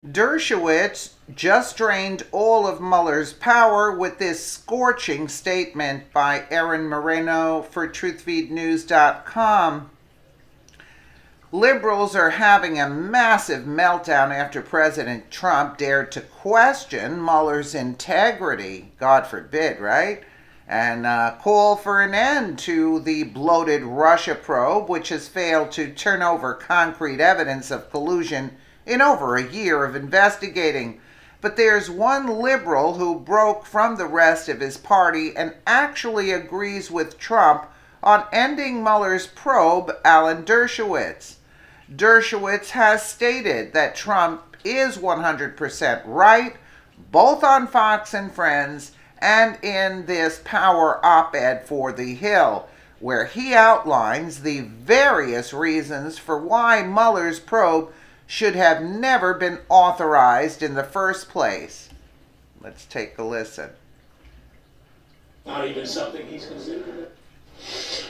Dershowitz just drained all of Mueller's power with this scorching statement by Erin Moreno for TruthFeedNews.com. Liberals are having a massive meltdown after President Trump dared to question Mueller's integrity, God forbid, right? And call for an end to the bloated Russia probe, which has failed to turn over concrete evidence of collusion in over a year of investigating. But there's one liberal who broke from the rest of his party and actually agrees with Trump on ending Mueller's probe, Alan Dershowitz. Dershowitz has stated that Trump is 100% right, both on Fox and Friends and in this Power op-ed for The Hill, where he outlines the various reasons for why Mueller's probe should have never been authorized in the first place. Let's take a listen. Not even something he's considered.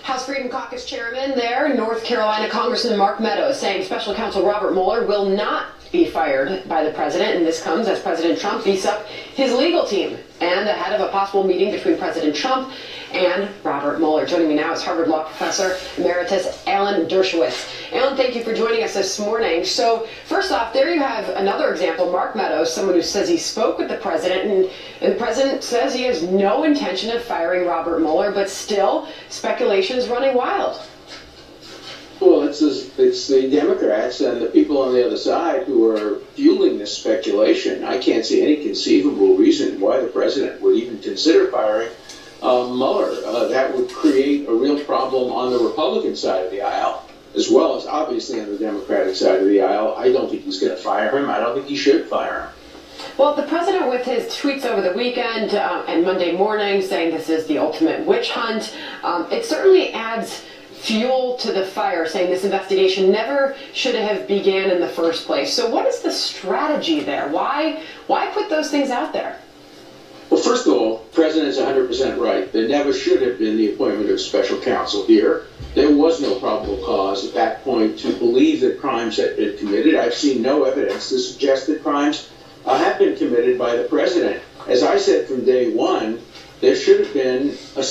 House Freedom Caucus Chairman there, North Carolina Congressman Mark Meadows, saying Special Counsel Robert Mueller will not be fired by the president, and this comes as President Trump beefs up his legal team and ahead of a possible meeting between President Trump and Robert Mueller. Joining me now is Harvard Law Professor Emeritus Alan Dershowitz. Alan, thank you for joining us this morning. So first off, there you have another example, Mark Meadows, someone who says he spoke with the president, and the president says he has no intention of firing Robert Mueller, but still speculation is running wild. Well, it's the Democrats and the people on the other side who are fueling this speculation. I can't see any conceivable reason why the president would even consider firing Mueller. That would create a real problem on the Republican side of the aisle, as well as obviously on the Democratic side of the aisle. I don't think he's going to fire him. I don't think he should fire him. Well, the president, with his tweets over the weekend and Monday morning saying this is the ultimate witch hunt, it certainly adds fuel to the fire, saying this investigation never should have began in the first place. So what is the strategy there? Why put those things out there? Well, first of all, the president's 100% right. There never should have been the appointment of special counsel here. There was no probable cause at that point to believe that crimes had been committed. I've seen no evidence to suggest that crimes have been committed by the president. As I said from day one, there should have been a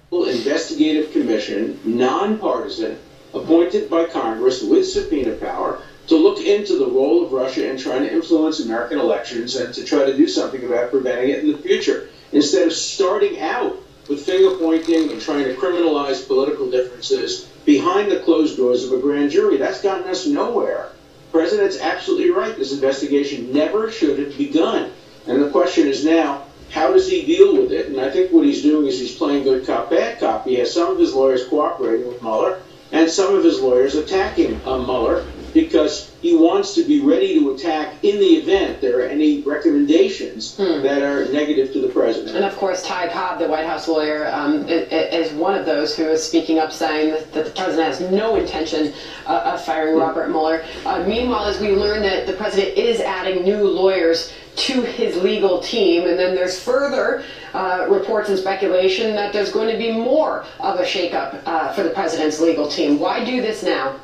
investigative commission, nonpartisan, appointed by Congress with subpoena power to look into the role of Russia in trying to influence American elections and to try to do something about preventing it in the future. Instead of starting out with finger pointing and trying to criminalize political differences behind the closed doors of a grand jury, that's gotten us nowhere. The president's absolutely right. This investigation never should have begun. And the question is now, how does he deal with it? And I think what he's doing is he's playing good cop, bad cop. He has some of his lawyers cooperating with Mueller and some of his lawyers attacking Mueller because he wants to be ready to attack in the event there are any recommendations that are negative to the president. And of course, Ty Cobb, the White House lawyer, is one of those who is speaking up saying that the president has no intention of firing Robert Mueller. Meanwhile, as we learn that the president is adding new lawyers to his legal team, and then there's further reports and speculation that there's going to be more of a shakeup for the president's legal team. Why do this now?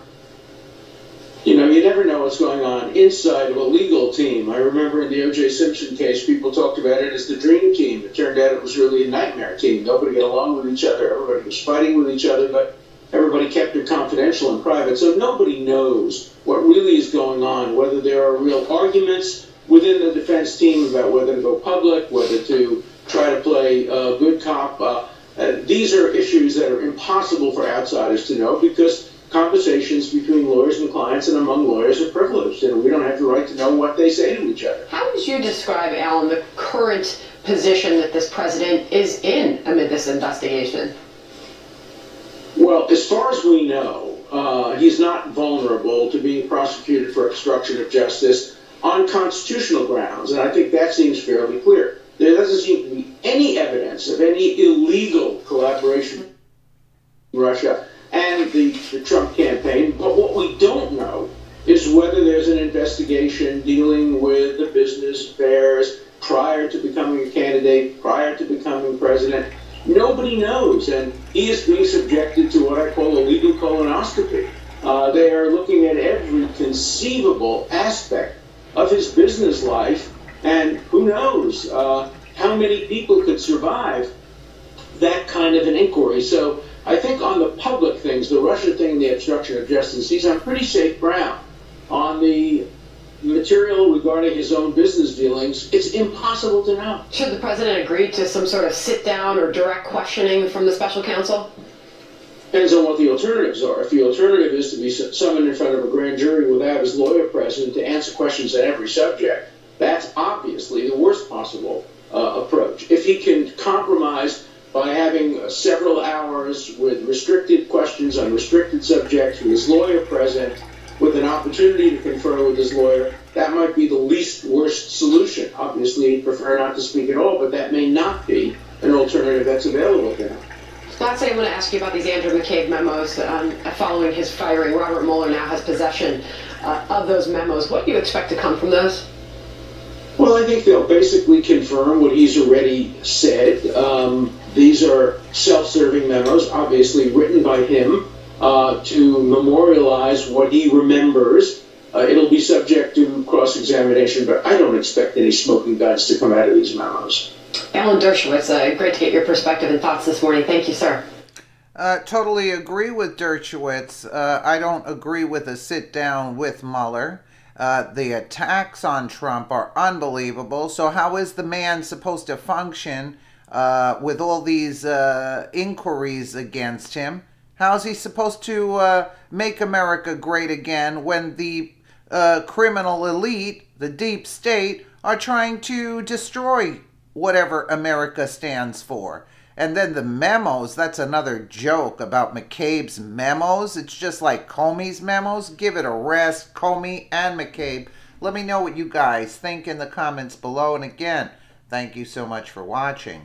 You know, you never know what's going on inside of a legal team. I remember in the O.J. Simpson case, people talked about it as the dream team. It turned out it was really a nightmare team. Nobody got along with each other. Everybody was fighting with each other, but everybody kept it confidential and private. So nobody knows what really is going on, whether there are real arguments within the defense team about whether to go public, whether to try to play good cop. These are issues that are impossible for outsiders to know because conversations between lawyers and clients and among lawyers are privileged, and we don't have the right to know what they say to each other. How would you describe, Alan, the current position that this president is in amid this investigation? Well, as far as we know, he's not vulnerable to being prosecuted for obstruction of justice on constitutional grounds, and I think that seems fairly clear. There doesn't seem to be any evidence of any illegal collaboration with Russia and the Trump campaign, but what we don't know is whether there's an investigation dealing with the business affairs prior to becoming a candidate, prior to becoming president. Nobody knows, and he is being subjected to what I call a legal colonoscopy. They are looking at every conceivable aspect of his business life, and who knows how many people could survive that kind of an inquiry. So I think on the public things, the Russia thing, the obstruction of justice, he's on pretty safe ground. On the material regarding his own business dealings, it's impossible to know. Should the president agree to some sort of sit-down or direct questioning from the special counsel? Depends on what the alternatives are. If the alternative is to be summoned in front of a grand jury without his lawyer present to answer questions on every subject, that's obviously the worst possible approach. If he can compromise by having several hours with restricted questions on restricted subjects with his lawyer present, with an opportunity to confer with his lawyer, that might be the least worst solution. Obviously, he'd prefer not to speak at all, but that may not be an alternative that's available to him. Lastly, I want to ask you about these Andrew McCabe memos. Following his firing, Robert Mueller now has possession of those memos. What do you expect to come from those? Well, I think they'll basically confirm what he's already said. These are self-serving memos, obviously written by him to memorialize what he remembers. It'll be subject to cross-examination, but I don't expect any smoking guns to come out of these memos. Alan Dershowitz, great to get your perspective and thoughts this morning. Thank you, sir. Totally agree with Dershowitz. I don't agree with a sit-down with Mueller. The attacks on Trump are unbelievable. So how is the man supposed to function with all these inquiries against him? How's he supposed to make America great again when the criminal elite, the deep state, are trying to destroy whatever America stands for? And then the memos, that's another joke about McCabe's memos. It's just like Comey's memos. Give it a rest, Comey and McCabe. Let me know what you guys think in the comments below. And again, thank you so much for watching.